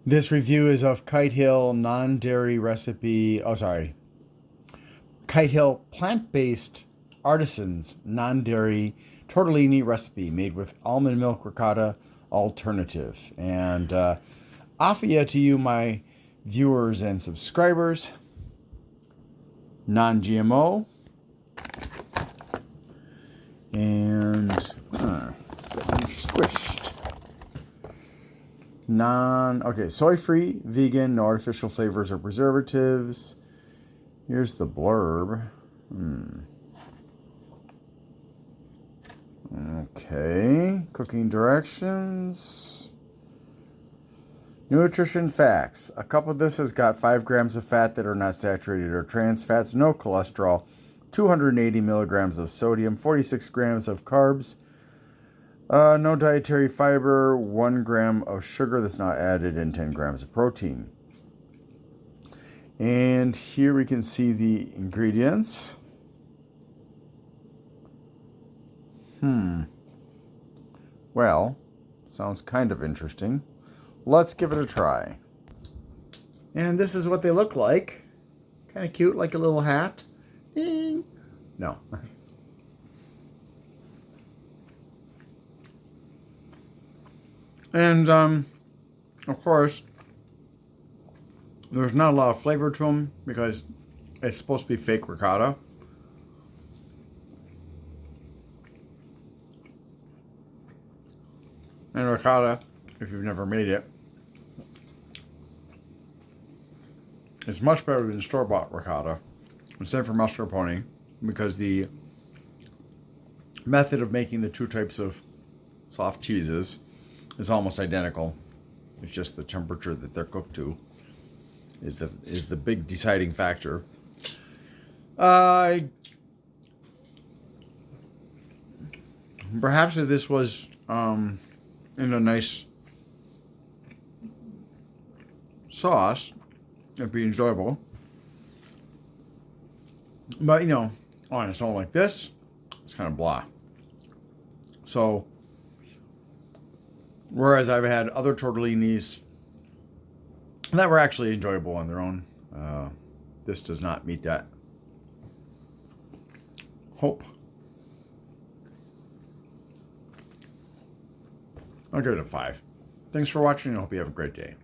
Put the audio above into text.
This review is of Kite Hill non-dairy recipe. Oh, sorry. Kite Hill plant-based Artisans non-dairy tortellini recipe made with almond milk ricotta alternative. And afia to you, my viewers and subscribers. Non-GMO. And let's get these squished. Soy-free, vegan, no artificial flavors or preservatives. Here's the blurb. Okay, cooking directions. Nutrition facts. A cup of this has got 5 grams of fat that are not saturated or trans fats, no cholesterol, 280 milligrams of sodium, 46 grams of carbs, no dietary fiber, 1 gram of sugar that's not added, and 10 grams of protein. And here we can see the ingredients. Well, sounds kind of interesting. Let's give it a try. And this is what they look like. Kind of cute, like a little hat. Ding. No. And, of course, there's not a lot of flavor to them because it's supposed to be fake ricotta. And ricotta, if you've never made it, it's much better than store-bought ricotta. Except for mascarpone, because the method of making the two types of soft cheeses is almost identical. It's just the temperature that they're cooked to is the big deciding factor. Perhaps if this was in a nice sauce, it'd be enjoyable. But, you know, on its own like this, it's kind of blah. So, whereas I've had other tortellinis that were actually enjoyable on their own, this does not meet that hope. I'll give it a 5. Thanks for watching, and I hope you have a great day.